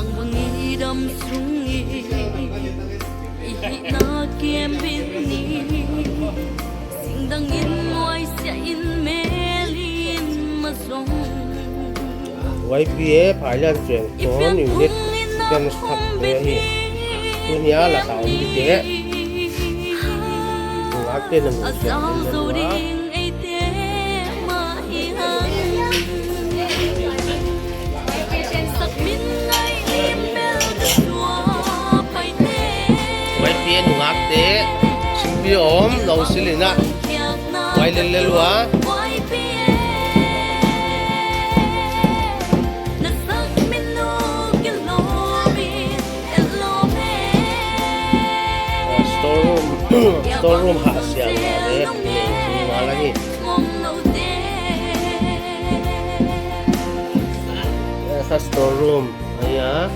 ang mangidam sungi ihina kiem binni singdangin moy sia in melin masong YPA phải lên chuyện có nhiều nhất gần thật để hi tôi nhớ là tạo như thế ngã tên là một chuyện YPA ngã tế sinh viên ốm đầu xí lên á quay lên lên luôn storeroom hạ siang là đấy mà lagi sa storeroom ya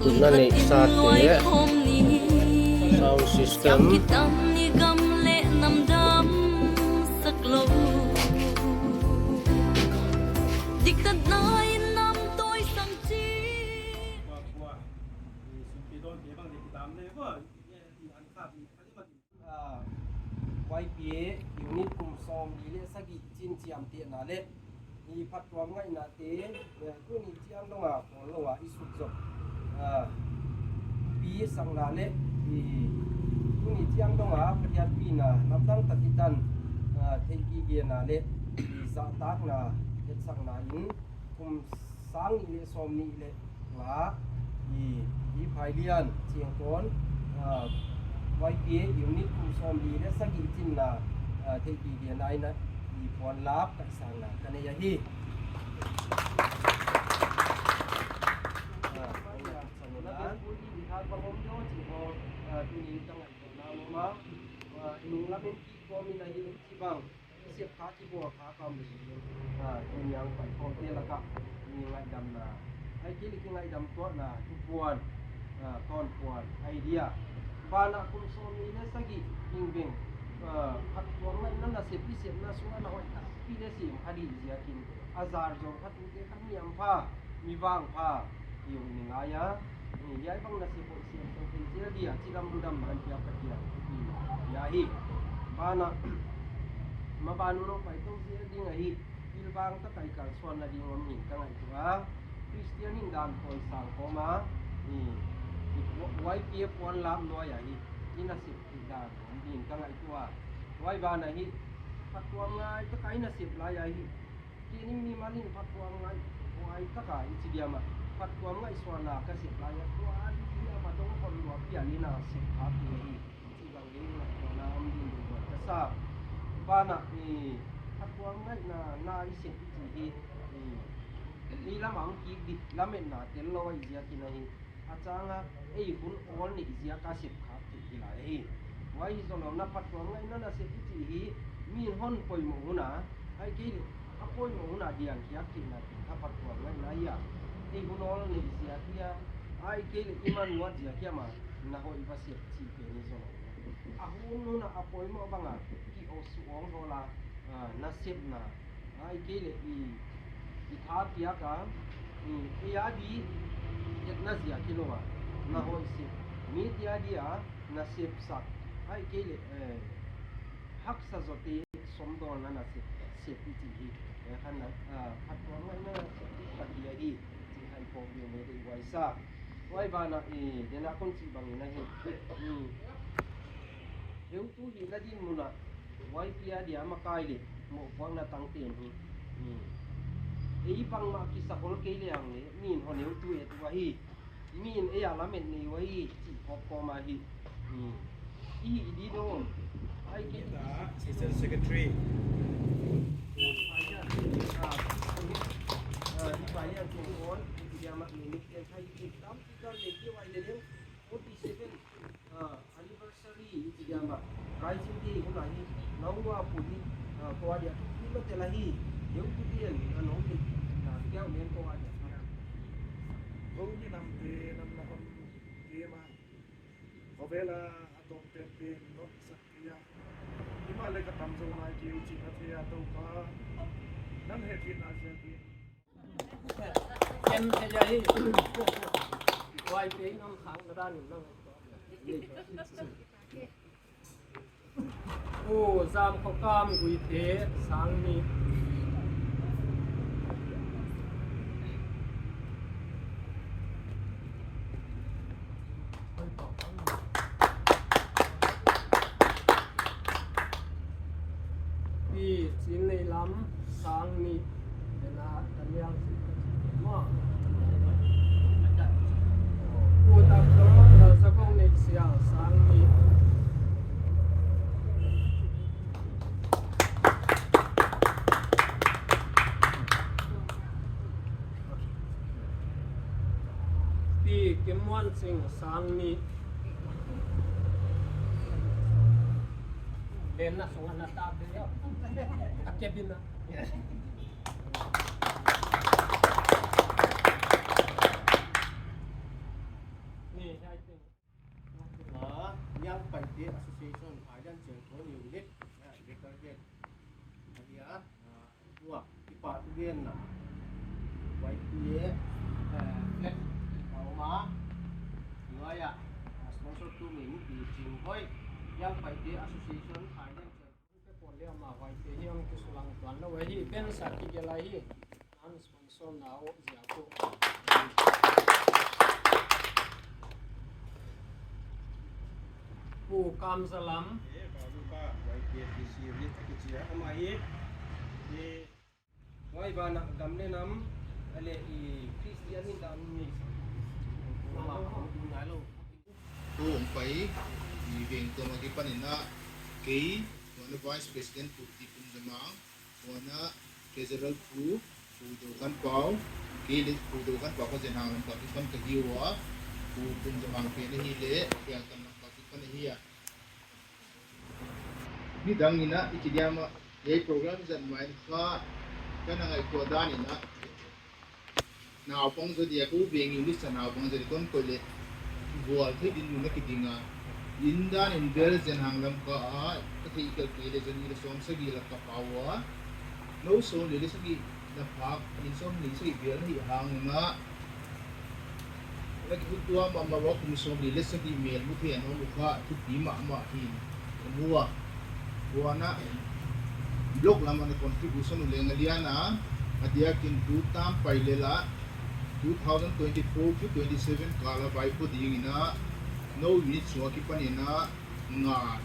tuna ni sa te sound system YPA unit kum som ni le sagi chin chiam te na le ni phatwam ngai na te ku ni chiam longa pon longa isuk jok pi sang na le ku ni chiam longa phathiat pi na namdang tatitan thegi ge na le za tak na het sang na in kum sang ni le som ni le nga i phailian chiang kon YPA unit kum som di le sagi chin na thegi ge nai na i pon lap ka sang na kane ya hi sanulan di ha pa hom yo chi ho tu ni tang ai na mo ma nu la men ki ko mi na hi chi bang siap kha chi bo kha ka mi tu yang pa thom te la ka ni ngai dam na ai ki li ki ngai dam to na tu puan kon puan idea bana kum som ni le sagi ingbeng phat tuang ngai nan na sepi sep na sunga na hoi ta pi le sim hadi zia kin azar jong phatu te kham niam pha mi wang pha yung ni nga ya ni yai bang na se po sim so tin sia dia chiram dam man pia ka dia ya hi bana ma banu no pai to sia ding a hi il bang ta kai kal swan na ding om hin ka ngai tua Christian in dan poi sang ko ma ni YPA pon lam no ya hi ina sip da din ka ngai tua wai ba na hi patwa ngai ta kai na sip la ya hi kini mi malin patwa ngai wai ta kai chi dia ma patwa ngai swala ka sip la ya tua di dia ma dong ko lo pia ni na sip a pi hi chi bang ni na am din do ta sa ba na ni patwa ngai na i sip chi hi ni lamang ki di lamen na tel lo ai zia ki na hi achanga ei hun all ni zia ka sip kha ti la hi wai zo lo na patwa ngai na sip ti hi mi hon poi mo na ai ki a poi mo na diang kiak ti na ka patwa ngai na ya ei hun all ni zia kia ai ki iman wa zia kia ma na ho i ba sip ti pe ni zo a hun na a poi mo banga ki o su ong ho la na sip na ai ki le i tha kia ka e ya di na zia kilo wa na hoi si mi dia dia na sip sak ai ke le hak sa zote som don na sip sip ti hi khan na phatwa ngai na ka dia hi chi hai po bi ne de wai sa wai ba na de na kon chi bang na hi eu tu hi la din mu na wai pia dia ma kai le mo pang na tang ten hi ei pang ma ki sa hol ke le ang le min ho neu tu e tu hi min e ya la men ni wai chi hop ko ma hi di no ai ki da assistant secretary di ba ya tu on di dia ma ni ke sai ki tam ki ka le ki wai le 47 anniversary di dia ma kai chin ti ko la hi nau wa pu di ko dia tu lo te la hi eu tu tiền nó thì là kéo lên cô anh Bông như nằm thì nằm là con kia mà có vẻ là tổng tiền tiền nó sạch kia nhưng mà lấy cái tầm dầu này thì chỉ có thể đâu có nắng hệ thiên là sẽ tiền em thế vậy quay tiếng năm tháng người ta nhìn năm ô giam khó cam quỳ thế sáng mi đi chín này lắm sáng mi để là tận yang mà cô ta có là sao không nên xiang sáng mi đi kiếm ngoan sinh sáng mi lên là xuống là ta đi đâu à kia bên nào nè hai tiếng Mở Young Paite Association Thailand Central Unit Victorian Adia Ua Ipa Tugen na Wai Pie Flat Auma Nuaya sponsor to mình thì Jing Hoi Young Paite Association Thailand cái còn leo mà vay tiền hiếm cái số lượng toàn là vậy hi bên sát cái lại hi anh sponsor nào giả cô cô cam salam Wai ba nak gamle nam ale I Christian ni dan ni mà không nói luôn tu ông phải vì việc tôi mà cái phần này kỹ one vice president của thị trường dân mạng one treasurer khu đồ căn bảo kỹ lịch đồ căn bảo có dân hàng làm cái phần cái hiu á khu dân mạng cái này lệ cái làm cái phần này à ni dang ni na chỉ dia mà cái program dân mạng có cái này của đa ni na nào phong giờ dia cũng về nhiều lịch nào phong giờ con coi lệ buat tu di mana kita dengar indah ni bel jenang lam ka ketika kita jadi som segi la kapawa no som le segi da pak in som ni segi bel ni hang na lagi tua mama wa kum som le segi mel mu the no ka tu di ma hi buana blok lama ni contribution le ngaliana adia kin tu tam pailela 2024 to 27 kala by po dingina no unit so ki panina nga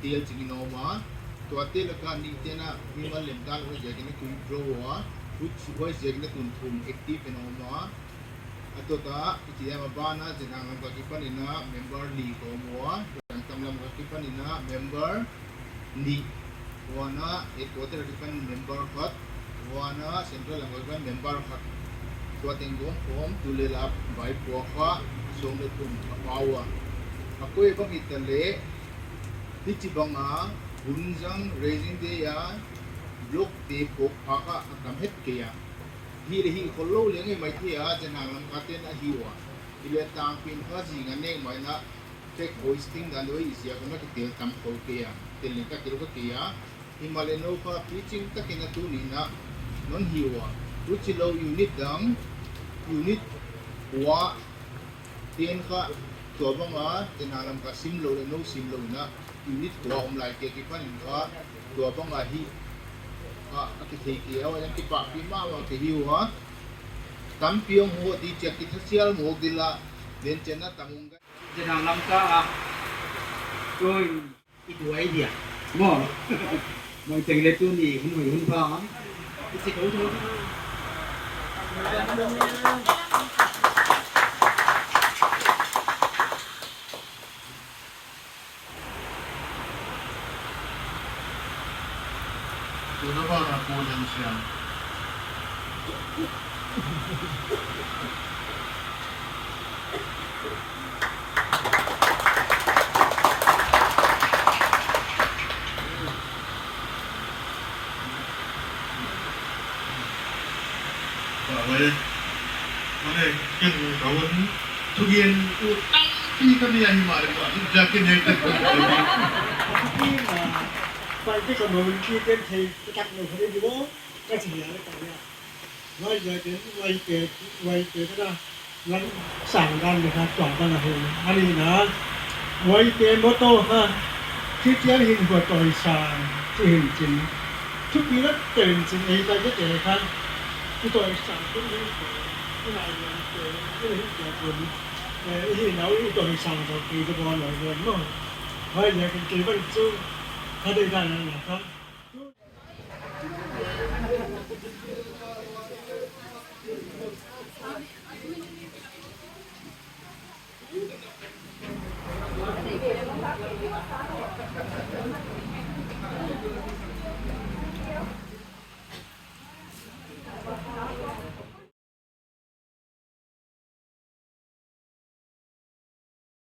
tel chingino ma to atel ka ni tena mimal lemdal ho jegina ku pro wa which was jegina tun thum active no ma ato ta itia ma bana jinang ka ki panina member li ko mo tamlam ka ki panina member ni wana headquarter ki pan member khat wana central lam member khat tua tenggong om tulelap by poka song le tum kapawa ako e bang itale tichibanga bunjang raising de ya block te pok phaka akam het ke ya hi le hi kholo le ngai mai thia janang katen a hiwa ile tang pin kha ji ngane mai na check hoisting dan loi isia kana ke tel tam ko ke ya tel ka kilo ka ke ya himaleno ka pitching takina tu ni na non hiwa Uchilo unit dang unit wa tiền ka to banga tenalam ka simlo no simlo na unit wa lai ke ki pan ka to banga hi ka ki thei ki aw yang ki pa pi ma wa ki hiu ha tam piong ho ti che ki thasial mo dila den chena tamung ga jenang lam ka tôi itu ai dia mo mo teng le tu ni hun pa cái gì thôi tu na ba na ko yan siya vậy này cái cậu ấy thực hiện của tăng khi cái này mà để gọi ra cái này được khi mà phải cái còn mình kia cái thì cái cặp người phải đi bố cái gì đó cái này ว่าจะเป็นไวเกตก็ได้งั้นสั่งกันนะครับจ่องกันนะเองอันนี้นะไวเกตโมโต้ฮะที่เจ้าหินหัวต่อยสางที่เห็นจริงทุกปีแล้วเต็มจริงไอ้ใจก็เจ๋ครับที่ต่อยสางทุกปีที่ไหนเนี่ยเจ๋ที่เห็นเจ๋คนที่เราต่อยสางต่อปีตะบอลหน่อยเงินเนาะว่าอยากเป็นเกย์บ้านจู้ถ้าได้นะครับ